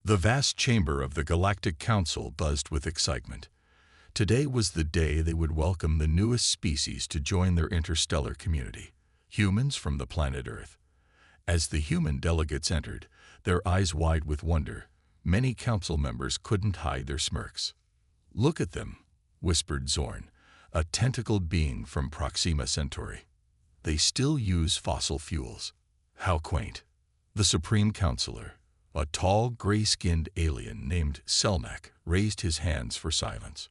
The vast chamber of the Galactic Council buzzed with excitement. Today was the day they would welcome the newest species to join their interstellar community, humans from the planet Earth. As the human delegates entered, their eyes wide with wonder, many council members couldn't hide their smirks. "Look at them," whispered Zorn, a tentacled being from Proxima Centauri. "They still use fossil fuels. How quaint." The Supreme Counselor, a tall, gray-skinned alien named Selmak, raised his hands for silence.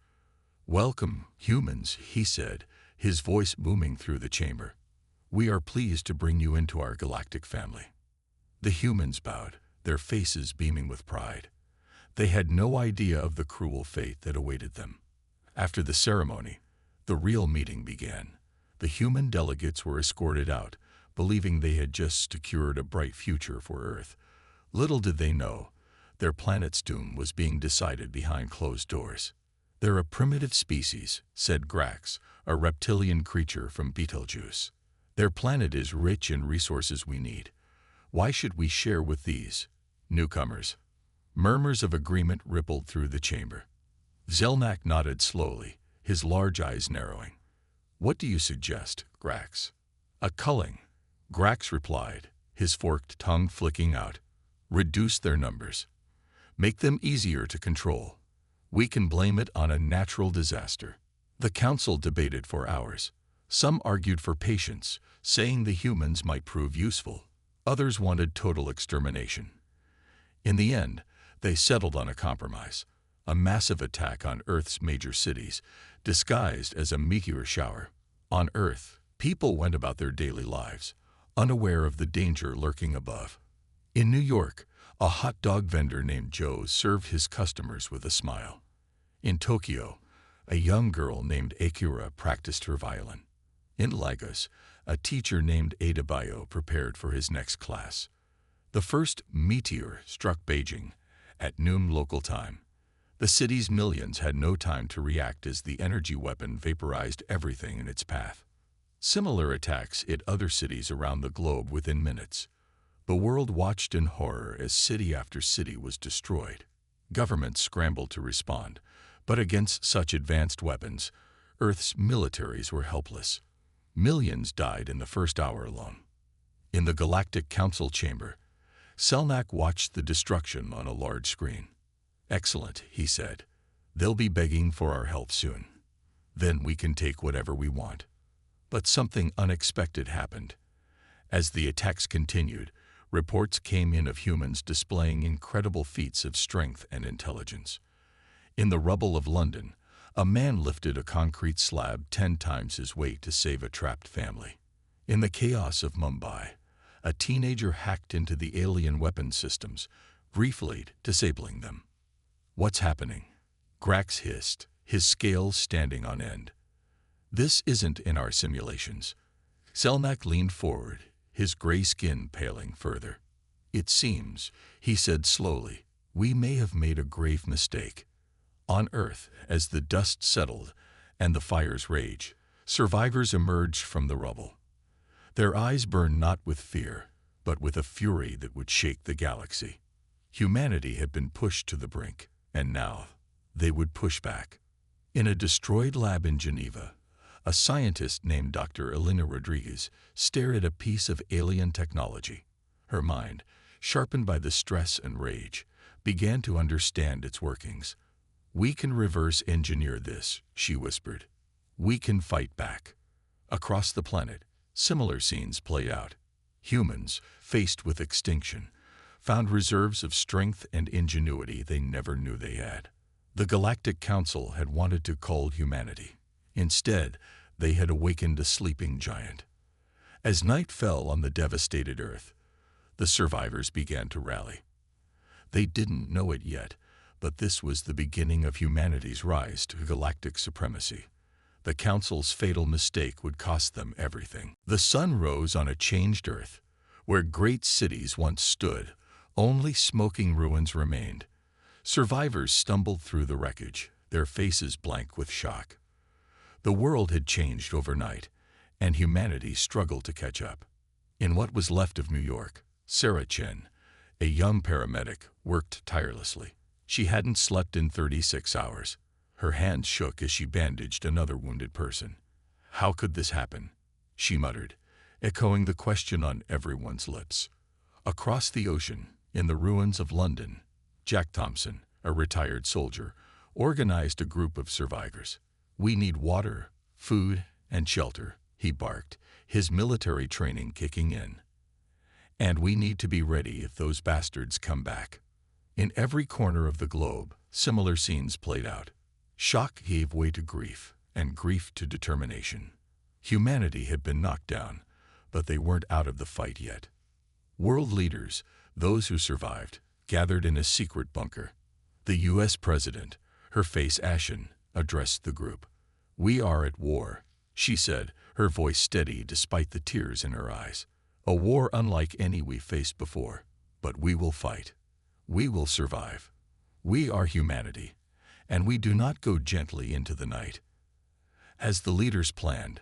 "Welcome, humans," he said, his voice booming through the chamber. "We are pleased to bring you into our galactic family." The humans bowed, their faces beaming with pride. They had no idea of the cruel fate that awaited them. After the ceremony, the real meeting began. The human delegates were escorted out, believing they had just secured a bright future for Earth. Little did they know, their planet's doom was being decided behind closed doors. "They're a primitive species," said Grax, a reptilian creature from Betelgeuse. "Their planet is rich in resources we need. Why should we share with these newcomers?" Murmurs of agreement rippled through the chamber. Zelnak nodded slowly, his large eyes narrowing. "What do you suggest, Grax?" "A culling," Grax replied, his forked tongue flicking out. "Reduce their numbers. Make them easier to control. We can blame it on a natural disaster." The council debated for hours. Some argued for patience, saying the humans might prove useful. Others wanted total extermination. In the end, they settled on a compromise: a massive attack on Earth's major cities, disguised as a meteor shower. On Earth, people went about their daily lives, unaware of the danger lurking above. In New York, a hot dog vendor named Joe served his customers with a smile. In Tokyo, a young girl named Akira practiced her violin. In Lagos, a teacher named Adebayo prepared for his next class. The first meteor struck Beijing at noon local time. The city's millions had no time to react as the energy weapon vaporized everything in its path. Similar attacks hit other cities around the globe within minutes. The world watched in horror as city after city was destroyed. Governments scrambled to respond, but against such advanced weapons, Earth's militaries were helpless. Millions died in the first hour alone. In the Galactic Council chamber, Selnak watched the destruction on a large screen. "Excellent," he said. "They'll be begging for our help soon. Then we can take whatever we want." But something unexpected happened. As the attacks continued, reports came in of humans displaying incredible feats of strength and intelligence. In the rubble of London, a man lifted a concrete slab 10 times his weight to save a trapped family. In the chaos of Mumbai, a teenager hacked into the alien weapon systems, briefly disabling them. "What's happening?" Grax hissed, his scales standing on end. "This isn't in our simulations." Selmak leaned forward, his gray skin paling further. "It seems," he said slowly, "we may have made a grave mistake." On Earth, as the dust settled and the fires raged, survivors emerged from the rubble. Their eyes burned not with fear, but with a fury that would shake the galaxy. Humanity had been pushed to the brink, and now they would push back. In a destroyed lab in Geneva, a scientist named Dr. Elena Rodriguez stared at a piece of alien technology. Her mind, sharpened by the stress and rage, began to understand its workings. "We can reverse engineer this," she whispered. "We can fight back." Across the planet, similar scenes played out. Humans, faced with extinction, found reserves of strength and ingenuity they never knew they had. The Galactic Council had wanted to cull humanity. Instead, they had awakened a sleeping giant. As night fell on the devastated Earth, the survivors began to rally. They didn't know it yet, but this was the beginning of humanity's rise to galactic supremacy. The Council's fatal mistake would cost them everything. The sun rose on a changed Earth, where great cities once stood. Only smoking ruins remained. Survivors stumbled through the wreckage, their faces blank with shock. The world had changed overnight, and humanity struggled to catch up. In what was left of New York, Sarah Chen, A young paramedic worked tirelessly. She hadn't slept in 36 hours. Her hands shook as she bandaged another wounded person. How could this happen? She muttered, echoing the question on everyone's lips. Across the ocean, in the ruins of London, Jack Thompson, a retired soldier, organized a group of survivors. "We need water, food, and shelter," he barked, his military training kicking in. "And we need to be ready if those bastards come back." In every corner of the globe, similar scenes played out. Shock gave way to grief, and grief to determination. Humanity had been knocked down, but they weren't out of the fight yet. World leaders, those who survived, gathered in a secret bunker. The U.S. president, her face ashen, addressed the group. "We are at war," she said, her voice steady despite the tears in her eyes. "A war unlike any we faced before, but we will fight. We will survive. We are humanity, and we do not go gently into the night." As the leaders planned,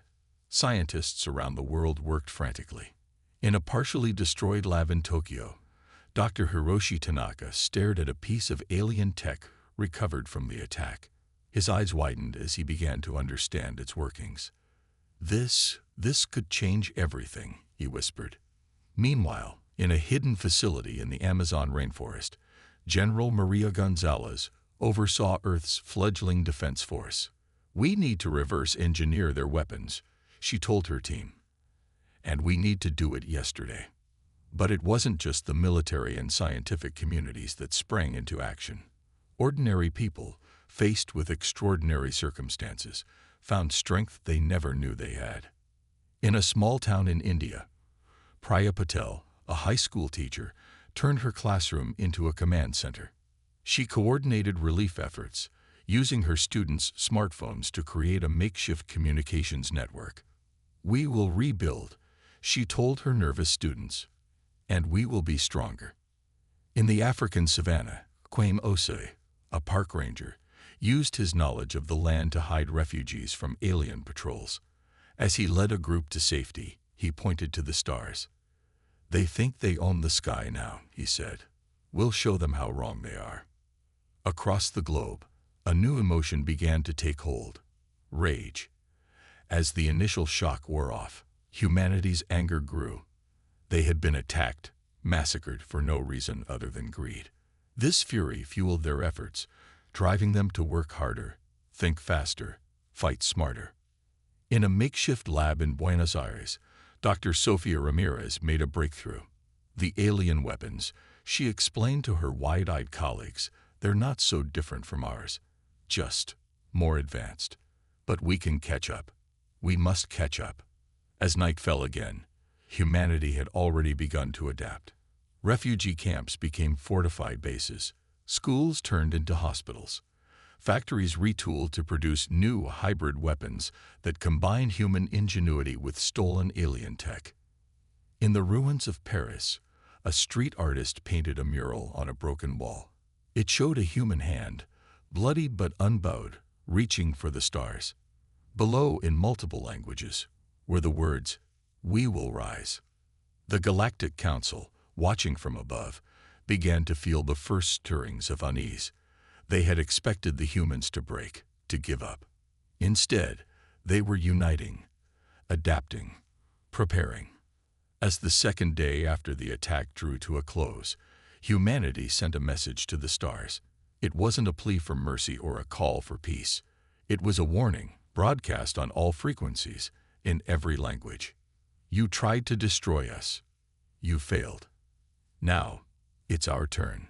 scientists around the world worked frantically. In a partially destroyed lab in Tokyo, Dr. Hiroshi Tanaka stared at a piece of alien tech recovered from the attack. His eyes widened as he began to understand its workings. This could change everything," he whispered. Meanwhile, in a hidden facility in the Amazon rainforest, General Maria Gonzalez oversaw Earth's fledgling defense force. "We need to reverse engineer their weapons," she told her team. "And we need to do it yesterday." But it wasn't just the military and scientific communities that sprang into action. Ordinary people, faced with extraordinary circumstances, found strength they never knew they had. In a small town in India, Priya Patel, a high school teacher, turned her classroom into a command center. She coordinated relief efforts, using her students' smartphones to create a makeshift communications network. "We will rebuild," she told her nervous students, "and we will be stronger." In the African savannah, Kwame Osei, a park ranger, used his knowledge of the land to hide refugees from alien patrols. As he led a group to safety, he pointed to the stars. "They think they own the sky now," he said. "We'll show them how wrong they are." Across the globe, a new emotion began to take hold: rage. As the initial shock wore off, humanity's anger grew. They had been attacked, massacred for no reason other than greed. This fury fueled their efforts, driving them to work harder, think faster, fight smarter. In a makeshift lab in Buenos Aires, Dr. Sofia Ramirez made a breakthrough. "The alien weapons," she explained to her wide-eyed colleagues, "they're not so different from ours, just more advanced. But we can catch up. We must catch up." As night fell again, humanity had already begun to adapt. Refugee camps became fortified bases. Schools turned into hospitals. Factories retooled to produce new hybrid weapons that combined human ingenuity with stolen alien tech. In the ruins of Paris, a street artist painted a mural on a broken wall. It showed a human hand, bloody but unbowed, reaching for the stars. Below, in multiple languages, were the words, "We will rise." The Galactic Council, watching from above, began to feel the first stirrings of unease. They had expected the humans to break, to give up. Instead, they were uniting, adapting, preparing. As the second day after the attack drew to a close, humanity sent a message to the stars. It wasn't a plea for mercy or a call for peace. It was a warning, broadcast on all frequencies, in every language. "You tried to destroy us. You failed. Now, it's our turn."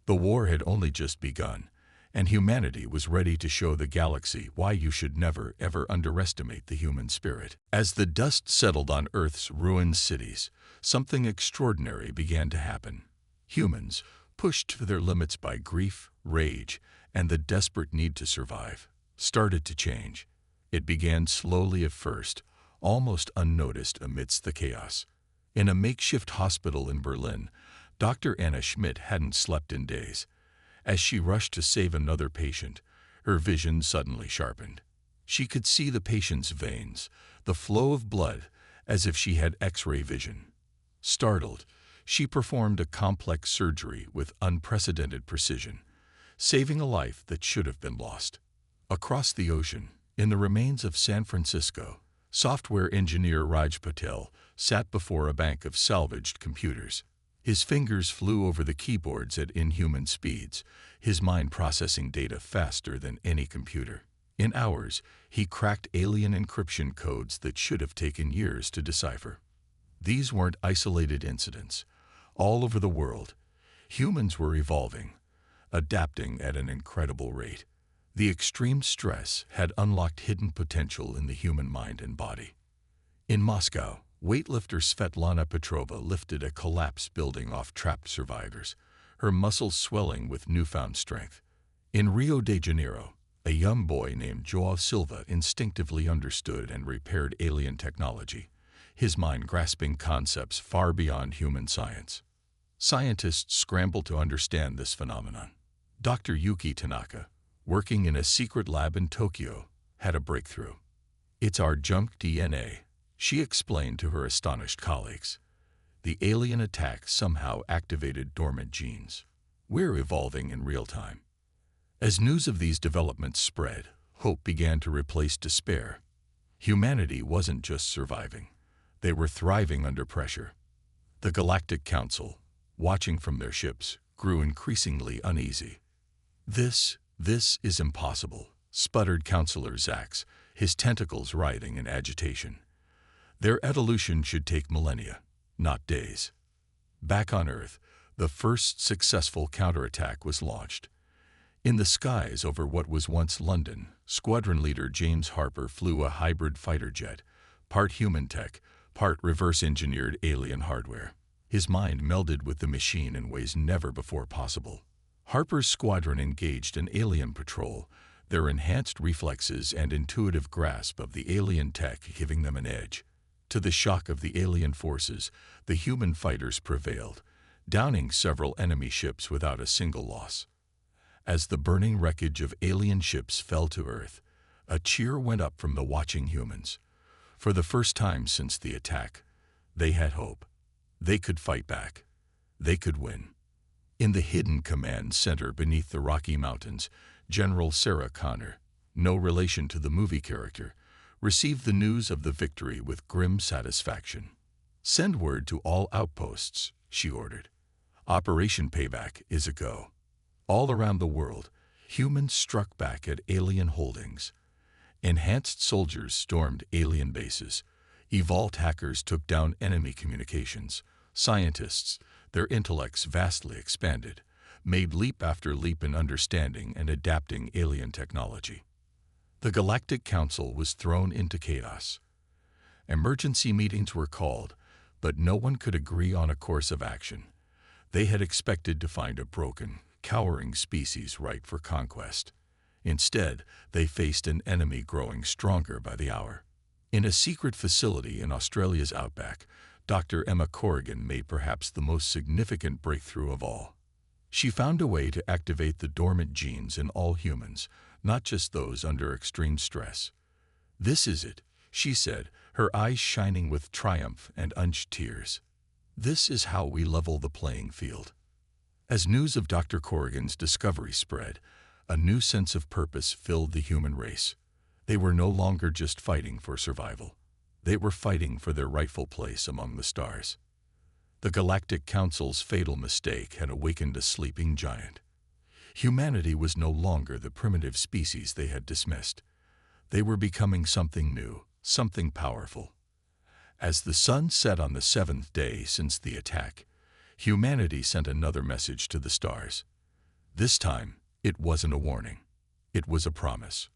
The war had only just begun, and humanity was ready to show the galaxy why you should never, ever underestimate the human spirit. As the dust settled on Earth's ruined cities, something extraordinary began to happen. Humans, pushed to their limits by grief, rage, and the desperate need to survive, started to change. It began slowly at first, almost unnoticed amidst the chaos. In a makeshift hospital in Berlin, Dr. Anna Schmidt hadn't slept in days. As she rushed to save another patient, her vision suddenly sharpened. She could see the patient's veins, the flow of blood, as if she had X-ray vision. Startled, She performed a complex surgery with unprecedented precision, saving a life that should have been lost. Across the ocean, in the remains of San Francisco, software engineer Raj Patel sat before a bank of salvaged computers. His fingers flew over the keyboards at inhuman speeds, his mind processing data faster than any computer. In hours, he cracked alien encryption codes that should have taken years to decipher. These weren't isolated incidents. All over the world, humans were evolving, adapting at an incredible rate. The extreme stress had unlocked hidden potential in the human mind and body. In Moscow, weightlifter Svetlana Petrova lifted a collapsed building off trapped survivors, her muscles swelling with newfound strength. In Rio de Janeiro, a young boy named João Silva instinctively understood and repaired alien technology, his mind grasping concepts far beyond human science. Scientists scrambled to understand this phenomenon. Dr. Yuki Tanaka, working in a secret lab in Tokyo, had a breakthrough. "It's our junk DNA," she explained to her astonished colleagues. "The alien attack somehow activated dormant genes. We're evolving in real time." As news of these developments spread, hope began to replace despair. Humanity wasn't just surviving. They were thriving under pressure. The Galactic Council, watching from their ships, grew increasingly uneasy. This is impossible," sputtered Counselor Zax, his tentacles writhing in agitation. "Their evolution should take millennia, not days." Back on Earth, the first successful counterattack was launched. In the skies over what was once London, Squadron Leader James Harper flew a hybrid fighter jet, part human tech, part reverse-engineered alien hardware. His mind melded with the machine in ways never before possible. Harper's squadron engaged an alien patrol, their enhanced reflexes and intuitive grasp of the alien tech giving them an edge. To the shock of the alien forces, the human fighters prevailed, downing several enemy ships without a single loss. As the burning wreckage of alien ships fell to Earth, a cheer went up from the watching humans. For the first time since the attack, they had hope. They could fight back. They could win. In the hidden command center beneath the Rocky Mountains, General Sarah Connor, no relation to the movie character, received the news of the victory with grim satisfaction. "Send word to all outposts," she ordered. "Operation Payback is a go." All around the world, humans struck back at alien holdings. Enhanced soldiers stormed alien bases. Evolved hackers took down enemy communications. Scientists, their intellects vastly expanded, made leap after leap in understanding and adapting alien technology. The Galactic Council was thrown into chaos. Emergency meetings were called, but no one could agree on a course of action. They had expected to find a broken, cowering species ripe for conquest. Instead, they faced an enemy growing stronger by the hour. In a secret facility in Australia's outback, Dr. Emma Corrigan made perhaps the most significant breakthrough of all. She found a way to activate the dormant genes in all humans, not just those under extreme stress. "This is it," she said, her eyes shining with triumph and unshed tears. "This is how we level the playing field." As news of Dr. Corrigan's discovery spread, a new sense of purpose filled the human race. They were no longer just fighting for survival. They were fighting for their rightful place among the stars. The Galactic Council's fatal mistake had awakened a sleeping giant. Humanity was no longer the primitive species they had dismissed. They were becoming something new, something powerful. As the sun set on the 7th day since the attack, humanity sent another message to the stars. This time, it wasn't a warning. It was a promise.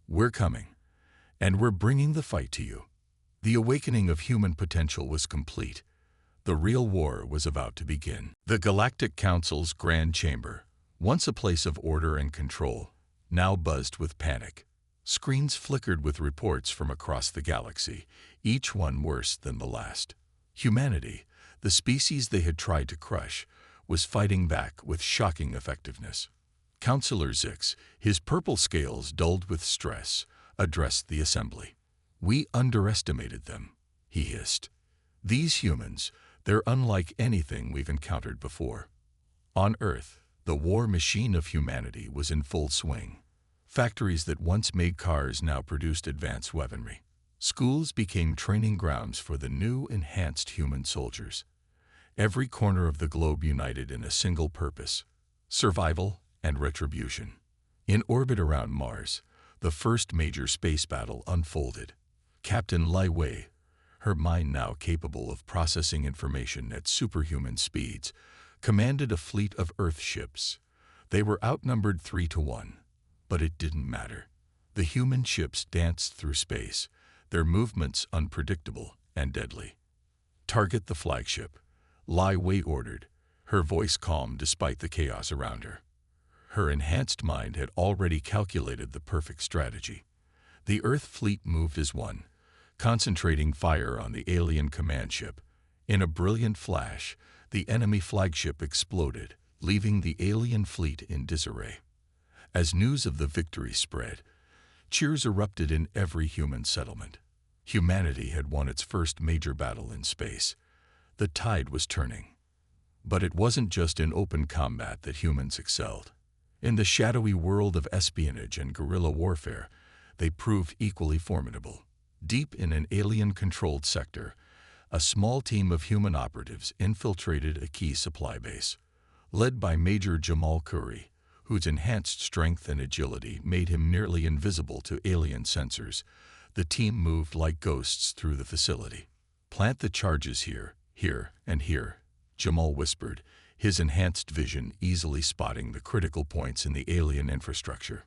"We're coming, and we're bringing the fight to you." The awakening of human potential was complete. The real war was about to begin. The Galactic Council's Grand Chamber, once a place of order and control, now buzzed with panic. Screens flickered with reports from across the galaxy, each one worse than the last. Humanity, the species they had tried to crush, was fighting back with shocking effectiveness. Counselor Zix, his purple scales dulled with stress, addressed the assembly. "We underestimated them," he hissed. "These humans, They're unlike anything we've encountered before. On Earth, the war machine of humanity was in full swing. Factories that once made cars now produced advanced weaponry. Schools became training grounds for the new, enhanced human soldiers. Every corner of the globe united in a single purpose: survival and retribution. In orbit around Mars, the first major space battle unfolded. Captain Lai Wei, her mind now capable of processing information at superhuman speeds, commanded a fleet of Earth ships. They were outnumbered 3-1, but it didn't matter. The human ships danced through space, their movements unpredictable and deadly. "Target the flagship," Lai Wei ordered, her voice calm despite the chaos around her. Her enhanced mind had already calculated the perfect strategy. The Earth fleet moved as one, concentrating fire on the alien command ship. In a brilliant flash, the enemy flagship exploded, leaving the alien fleet in disarray. As news of the victory spread, cheers erupted in every human settlement. Humanity had won its first major battle in space. The tide was turning. But it wasn't just in open combat that humans excelled. In the shadowy world of espionage and guerrilla warfare, they proved equally formidable. Deep in an alien-controlled sector, a small team of human operatives infiltrated a key supply base. Led by Major Jamal Curry, whose enhanced strength and agility made him nearly invisible to alien sensors, the team moved like ghosts through the facility. "Plant the charges here, here, and here," Jamal whispered, his enhanced vision easily spotting the critical points in the alien infrastructure.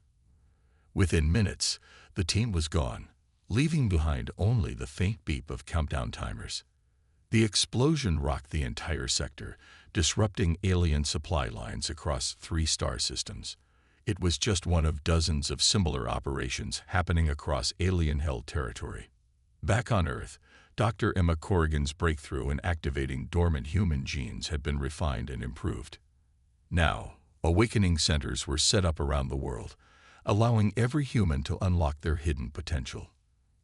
Within minutes, the team was gone, leaving behind only the faint beep of countdown timers. The explosion rocked the entire sector, disrupting alien supply lines across 3 star systems. It was just one of dozens of similar operations happening across alien-held territory. Back on Earth, Dr. Emma Corrigan's breakthrough in activating dormant human genes had been refined and improved. Now, awakening centers were set up around the world, allowing every human to unlock their hidden potential.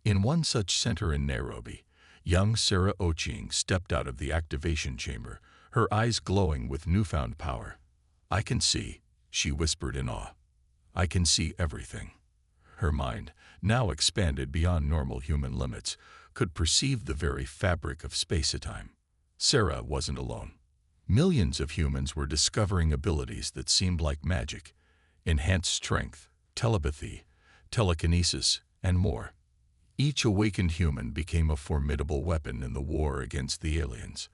In one such center in Nairobi, young Sarah Oching stepped out of the activation chamber, her eyes glowing with newfound power. "I can see," she whispered in awe. "I can see everything." Her mind, now expanded beyond normal human limits, could perceive the very fabric of space-time. Sarah wasn't alone. Millions of humans were discovering abilities that seemed like magic: enhanced strength, telepathy, telekinesis, and more. Each awakened human became a formidable weapon in the war against the aliens.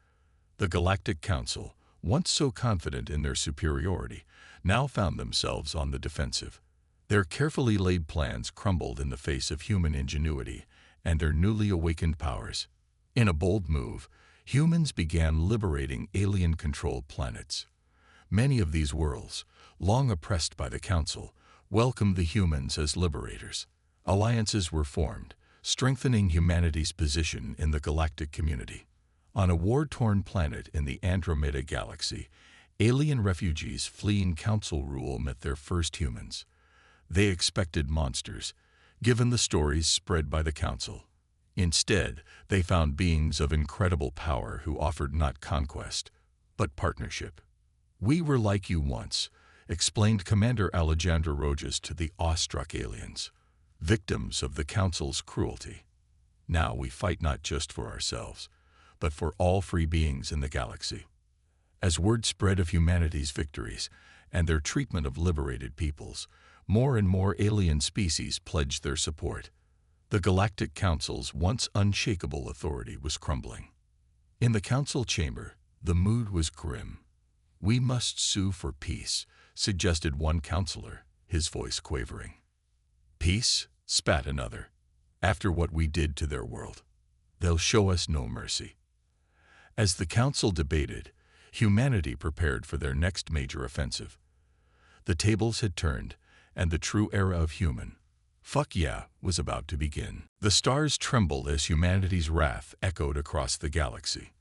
The Galactic Council, once so confident in their superiority, now found themselves on the defensive. Their carefully laid plans crumbled in the face of human ingenuity and their newly awakened powers. In a bold move, humans began liberating alien-controlled planets. Many of these worlds, long oppressed by the Council, welcomed the humans as liberators. Alliances were formed, strengthening humanity's position in the galactic community. On a war-torn planet in the Andromeda Galaxy, alien refugees fleeing Council rule met their first humans. They expected monsters, given the stories spread by the Council. Instead, they found beings of incredible power who offered not conquest, but partnership. "We were like you once," explained Commander Alejandro Rojas to the awestruck aliens, victims of the Council's cruelty. "Now we fight not just for ourselves, but for all free beings in the galaxy." As word spread of humanity's victories and their treatment of liberated peoples, more and more alien species pledged their support. The Galactic Council's once unshakable authority was crumbling. In the Council chamber, the mood was grim. "We must sue for peace," suggested one counselor, his voice quavering. "Peace?" spat another. "After what we did to their world, they'll show us no mercy." As the Council debated, humanity prepared for their next major offensive. The tables had turned, and the true era of human, "fuck yeah," was about to begin. The stars trembled as humanity's wrath echoed across the galaxy.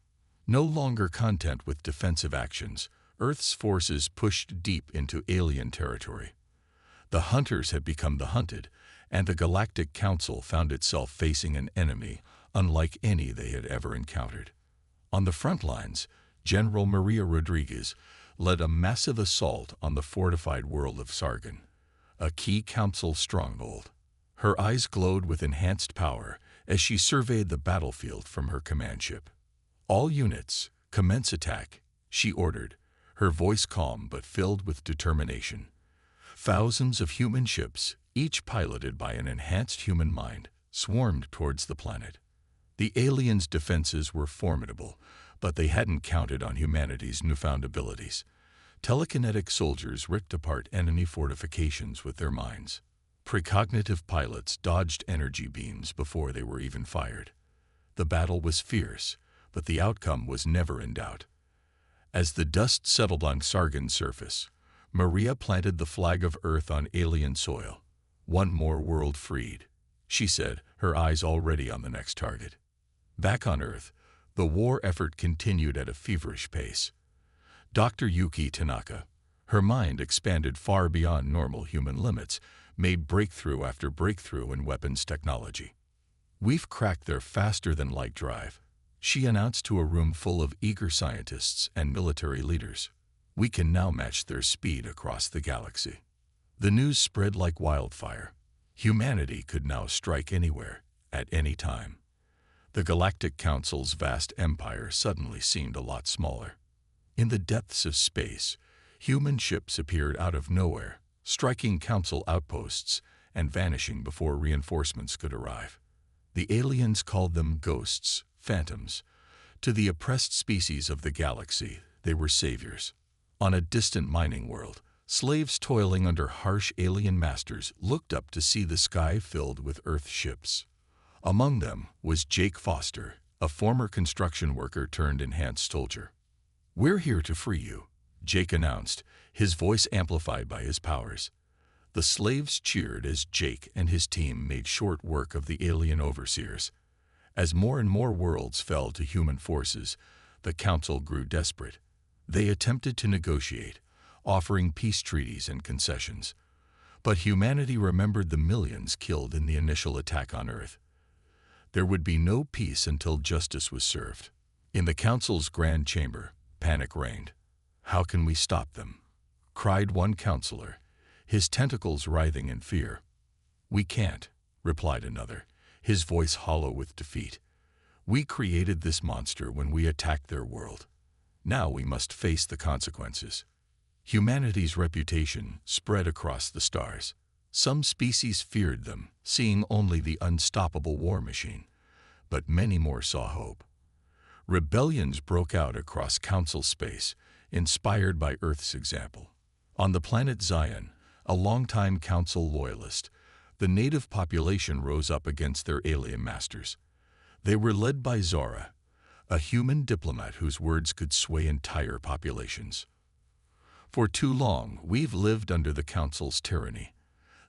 No longer content with defensive actions, Earth's forces pushed deep into alien territory. The hunters had become the hunted, and the Galactic Council found itself facing an enemy unlike any they had ever encountered. On the front lines, General Maria Rodriguez led a massive assault on the fortified world of Sargon, a key council stronghold. Her eyes glowed with enhanced power as she surveyed the battlefield from her command ship. "All units, commence attack," she ordered, her voice calm but filled with determination. Thousands of human ships, each piloted by an enhanced human mind, swarmed towards the planet. The aliens' defenses were formidable, but they hadn't counted on humanity's newfound abilities. Telekinetic soldiers ripped apart enemy fortifications with their minds. Precognitive pilots dodged energy beams before they were even fired. The battle was fierce, but the outcome was never in doubt. As the dust settled on Sargon's surface, Maria planted the flag of Earth on alien soil. "One more world freed," she said, her eyes already on the next target. Back on Earth, the war effort continued at a feverish pace. Dr. Yuki Tanaka, her mind expanded far beyond normal human limits, made breakthrough after breakthrough in weapons technology. "We've cracked their faster-than-light drive," she announced to a room full of eager scientists and military leaders. "We can now match their speed across the galaxy." The news spread like wildfire. Humanity could now strike anywhere, at any time. The Galactic Council's vast empire suddenly seemed a lot smaller. In the depths of space, human ships appeared out of nowhere, striking Council outposts and vanishing before reinforcements could arrive. The aliens called them ghosts, phantoms. To the oppressed species of the galaxy, they were saviors. On a distant mining world, slaves toiling under harsh alien masters looked up to see the sky filled with Earth ships. Among them was Jake Foster, a former construction worker turned enhanced soldier. "We're here to free you," Jake announced, his voice amplified by his powers. The slaves cheered as Jake and his team made short work of the alien overseers. As more and more worlds fell to human forces, the Council grew desperate. They attempted to negotiate, offering peace treaties and concessions. But humanity remembered the millions killed in the initial attack on Earth. There would be no peace until justice was served. In the Council's grand chamber, panic reigned. "How can we stop them?" cried one counselor, his tentacles writhing in fear. "We can't," replied another, his voice hollow with defeat. "We created this monster when we attacked their world. Now we must face the consequences." Humanity's reputation spread across the stars. Some species feared them, seeing only the unstoppable war machine, but many more saw hope. Rebellions broke out across Council space, inspired by Earth's example. On the planet Zion, a longtime Council loyalist, the native population rose up against their alien masters. They were led by Zora, a human diplomat whose words could sway entire populations. "For too long, we've lived under the Council's tyranny,"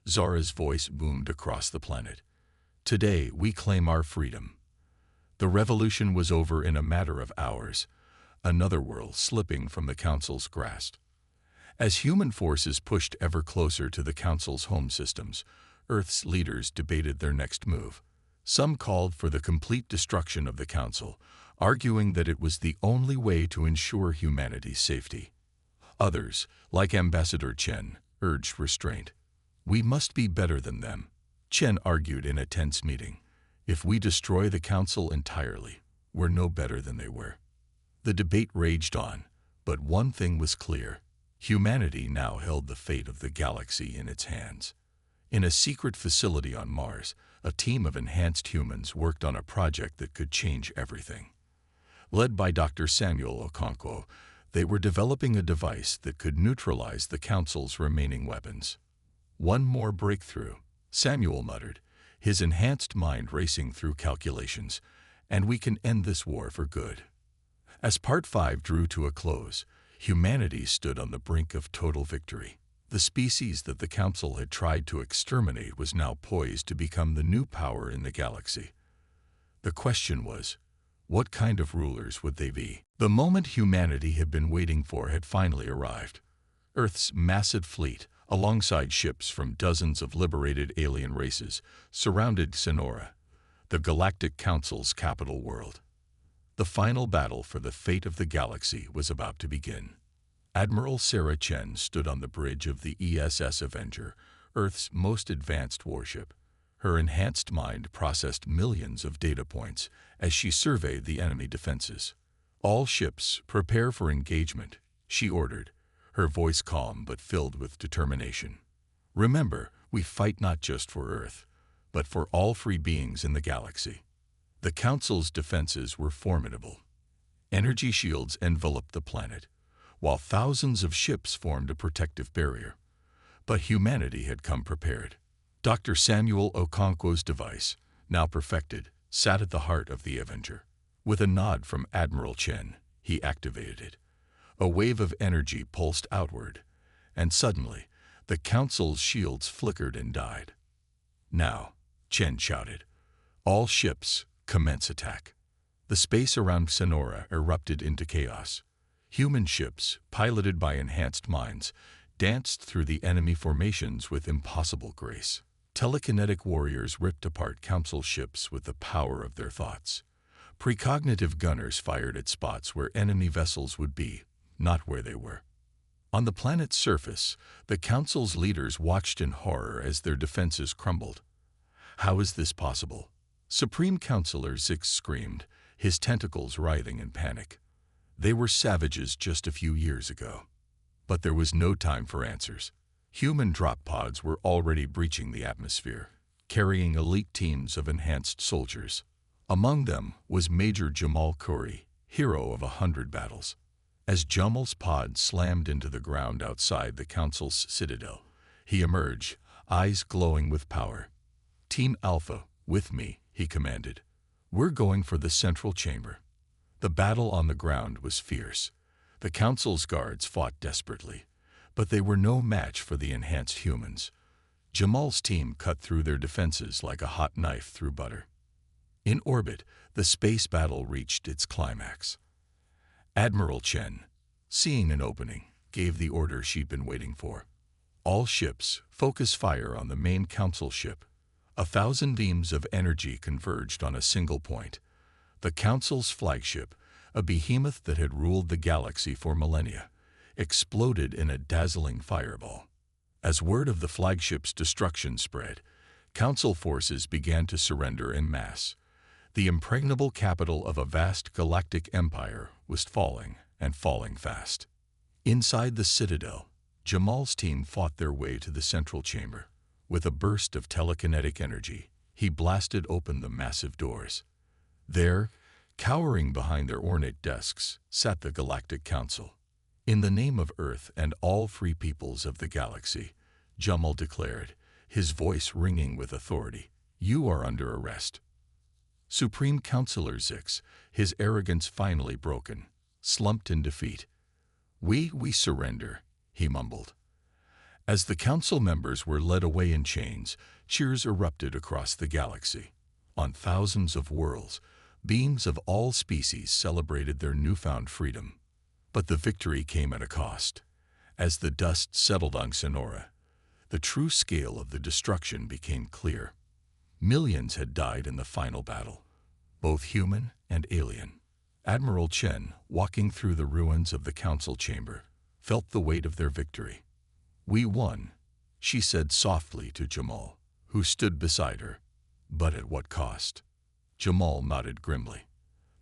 Zora's voice boomed across the planet. "Today, we claim our freedom." The revolution was over in a matter of hours, another world slipping from the Council's grasp. As human forces pushed ever closer to the Council's home systems, Earth's leaders debated their next move. Some called for the complete destruction of the Council, arguing that it was the only way to ensure humanity's safety. Others, like Ambassador Chen, urged restraint. "We must be better than them," Chen argued in a tense meeting. "If we destroy the Council entirely, we're no better than they were." The debate raged on, but one thing was clear. Humanity now held the fate of the galaxy in its hands. In a secret facility on Mars, a team of enhanced humans worked on a project that could change everything. Led by Dr. Samuel Okonkwo, they were developing a device that could neutralize the Council's remaining weapons. "One more breakthrough," Samuel muttered, his enhanced mind racing through calculations, "and we can end this war for good." As Part 5 drew to a close, humanity stood on the brink of total victory. The species that the Council had tried to exterminate was now poised to become the new power in the galaxy. The question was, what kind of rulers would they be? The moment humanity had been waiting for had finally arrived. Earth's massive fleet, alongside ships from dozens of liberated alien races, surrounded Sonora, the Galactic Council's capital world. The final battle for the fate of the galaxy was about to begin. Admiral Sarah Chen stood on the bridge of the ESS Avenger, Earth's most advanced warship. Her enhanced mind processed millions of data points as she surveyed the enemy defenses. "All ships, prepare for engagement," she ordered, her voice calm but filled with determination. "Remember, we fight not just for Earth, but for all free beings in the galaxy." The Council's defenses were formidable. Energy shields enveloped the planet, while thousands of ships formed a protective barrier. But humanity had come prepared. Dr. Samuel Okonkwo's device, now perfected, sat at the heart of the Avenger. With a nod from Admiral Chen, he activated it. A wave of energy pulsed outward, and suddenly, the Council's shields flickered and died. "Now," Chen shouted, "all ships, commence attack." The space around Sonora erupted into chaos. Human ships, piloted by enhanced minds, danced through the enemy formations with impossible grace. Telekinetic warriors ripped apart Council ships with the power of their thoughts. Precognitive gunners fired at spots where enemy vessels would be, not where they were. On the planet's surface, the Council's leaders watched in horror as their defenses crumbled. "How is this possible?" Supreme Counselor Zix screamed, his tentacles writhing in panic. They were savages just a few years ago. But there was no time for answers. Human drop pods were already breaching the atmosphere, carrying elite teams of enhanced soldiers. Among them was Major Jamal Khoury, hero of 100 battles. As Jamal's pod slammed into the ground outside the Council's citadel, he emerged, eyes glowing with power. "Team Alpha, with me," he commanded. "We're going for the central chamber." The battle on the ground was fierce. The Council's guards fought desperately, but they were no match for the enhanced humans. Jamal's team cut through their defenses like a hot knife through butter. In orbit, the space battle reached its climax. Admiral Chen, seeing an opening, gave the order she'd been waiting for. "All ships, focus fire on the main Council ship." 1,000 beams of energy converged on a single point. The Council's flagship, a behemoth that had ruled the galaxy for millennia, exploded in a dazzling fireball. As word of the flagship's destruction spread, Council forces began to surrender en masse. The impregnable capital of a vast galactic empire was falling, and falling fast. Inside the citadel, Jamal's team fought their way to the central chamber. With a burst of telekinetic energy, he blasted open the massive doors. There, cowering behind their ornate desks, sat the Galactic Council. "In the name of Earth and all free peoples of the galaxy," Jamal declared, his voice ringing with authority, "you are under arrest." Supreme Counselor Zix, his arrogance finally broken, slumped in defeat. We surrender," he mumbled. As the Council members were led away in chains, cheers erupted across the galaxy. On thousands of worlds, beings of all species celebrated their newfound freedom. But the victory came at a cost. As the dust settled on Sonora, the true scale of the destruction became clear. Millions had died in the final battle, both human and alien. Admiral Chen, walking through the ruins of the Council chamber, felt the weight of their victory. "We won," she said softly to Jamal, who stood beside her. "But at what cost?" Jamal nodded grimly.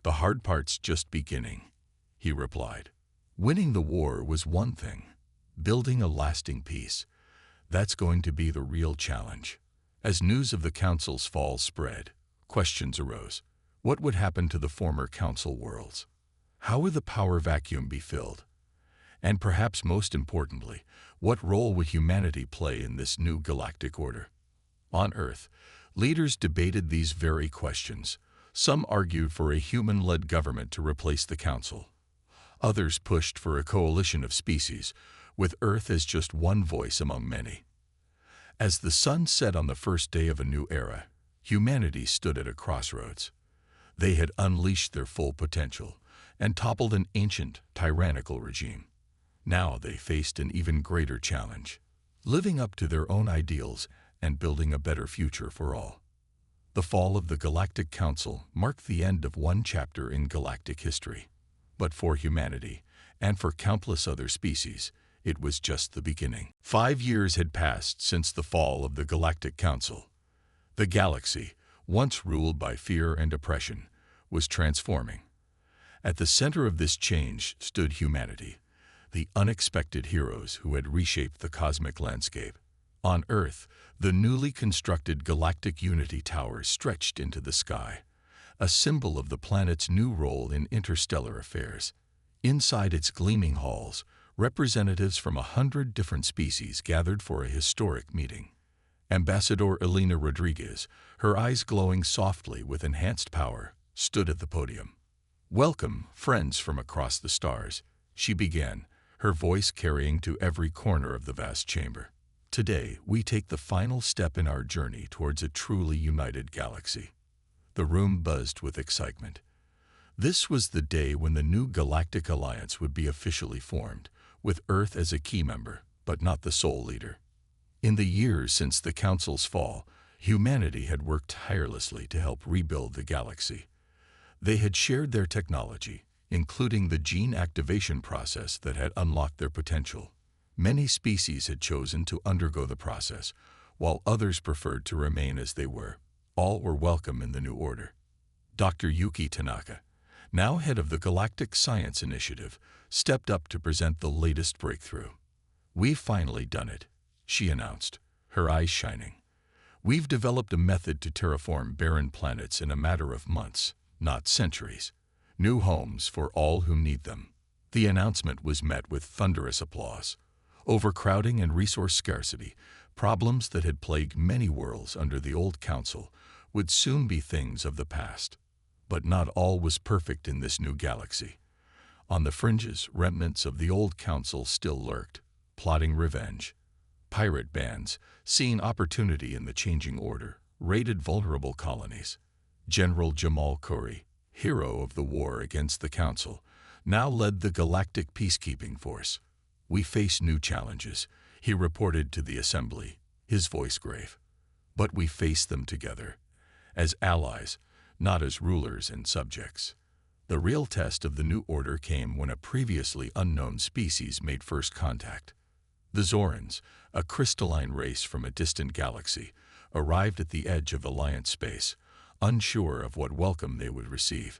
"The hard part's just beginning," he replied. "Winning the war was one thing. Building a lasting peace, that's going to be the real challenge." As news of the Council's fall spread, questions arose. What would happen to the former Council worlds? How would the power vacuum be filled? And perhaps most importantly, what role would humanity play in this new galactic order? On Earth, leaders debated these very questions. Some argued for a human-led government to replace the Council. Others pushed for a coalition of species, with Earth as just one voice among many. As the sun set on the first day of a new era, humanity stood at a crossroads. They had unleashed their full potential and toppled an ancient, tyrannical regime. Now they faced an even greater challenge, living up to their own ideals and building a better future for all. The fall of the Galactic Council marked the end of one chapter in galactic history. But for humanity, and for countless other species, it was just the beginning. 5 years had passed since the fall of the Galactic Council. The galaxy, once ruled by fear and oppression, was transforming. At the center of this change stood humanity, the unexpected heroes who had reshaped the cosmic landscape. On Earth, the newly constructed Galactic Unity Tower stretched into the sky, a symbol of the planet's new role in interstellar affairs. Inside its gleaming halls, representatives from 100 different species gathered for a historic meeting. Ambassador Elena Rodriguez, her eyes glowing softly with enhanced power, stood at the podium. "Welcome, friends from across the stars," she began, her voice carrying to every corner of the vast chamber. "Today, we take the final step in our journey towards a truly united galaxy." The room buzzed with excitement. This was the day when the new Galactic Alliance would be officially formed, with Earth as a key member, but not the sole leader. In the years since the Council's fall, humanity had worked tirelessly to help rebuild the galaxy. They had shared their technology, including the gene activation process that had unlocked their potential. Many species had chosen to undergo the process, while others preferred to remain as they were. All were welcome in the new order. Dr. Yuki Tanaka, now head of the Galactic Science Initiative, stepped up to present the latest breakthrough. "We've finally done it," she announced, her eyes shining. "We've developed a method to terraform barren planets in a matter of months, not centuries. New homes for all who need them." The announcement was met with thunderous applause. Overcrowding and resource scarcity, problems that had plagued many worlds under the old council, would soon be things of the past. But not all was perfect in this new galaxy. On the fringes, remnants of the old council still lurked, plotting revenge. Pirate bands, seeing opportunity in the changing order, raided vulnerable colonies. General Jamal Khoury, hero of the war against the Council, now led the Galactic Peacekeeping Force. "We face new challenges," he reported to the Assembly, his voice grave. "But we face them together, as allies, not as rulers and subjects." The real test of the new order came when a previously unknown species made first contact. The Zorans, a crystalline race from a distant galaxy, arrived at the edge of Alliance space, unsure of what welcome they would receive.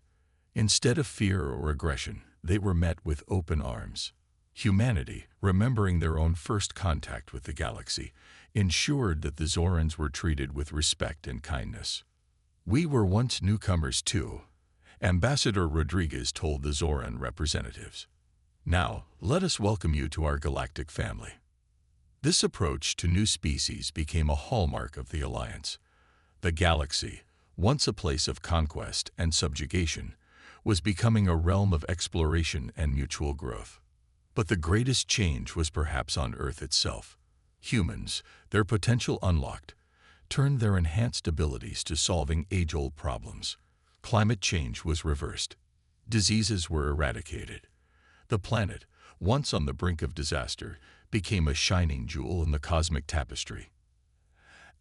Instead of fear or aggression, they were met with open arms. Humanity, remembering their own first contact with the galaxy, ensured that the Zorans were treated with respect and kindness. "We were once newcomers too," Ambassador Rodriguez told the Zoran representatives. "Now, let us welcome you to our galactic family." This approach to new species became a hallmark of the Alliance. The galaxy, once a place of conquest and subjugation, was becoming a realm of exploration and mutual growth. But the greatest change was perhaps on Earth itself. Humans, their potential unlocked, turned their enhanced abilities to solving age-old problems. Climate change was reversed. Diseases were eradicated. The planet, once on the brink of disaster, became a shining jewel in the cosmic tapestry.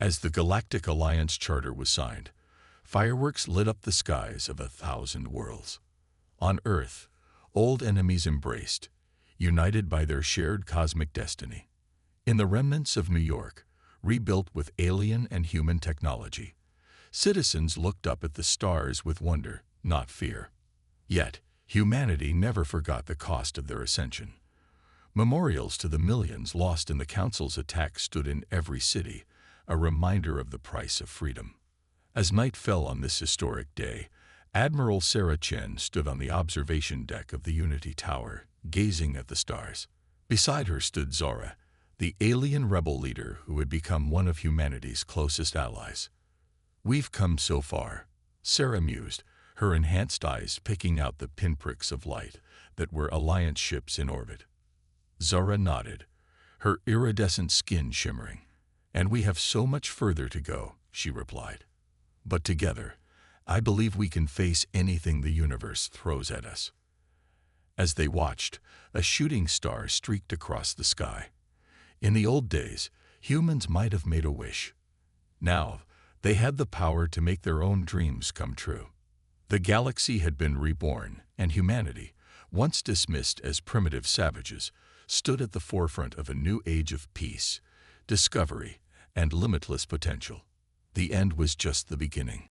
As the Galactic Alliance Charter was signed, fireworks lit up the skies of 1,000 worlds. On Earth, old enemies embraced, united by their shared cosmic destiny. In the remnants of New York, rebuilt with alien and human technology, citizens looked up at the stars with wonder, not fear. Yet, humanity never forgot the cost of their ascension. Memorials to the millions lost in the Council's attack stood in every city, a reminder of the price of freedom. As night fell on this historic day, Admiral Sarah Chen stood on the observation deck of the Unity Tower, gazing at the stars. Beside her stood Zora, the alien rebel leader who had become one of humanity's closest allies. "We've come so far," Sarah mused, her enhanced eyes picking out the pinpricks of light that were Alliance ships in orbit. Zora nodded, her iridescent skin shimmering. "And we have so much further to go," she replied. "But together, I believe we can face anything the universe throws at us." As they watched, a shooting star streaked across the sky. In the old days, humans might have made a wish. Now, They had the power to make their own dreams come true. The galaxy had been reborn, and humanity, once dismissed as primitive savages, stood at the forefront of a new age of peace, discovery, and limitless potential. The end was just the beginning.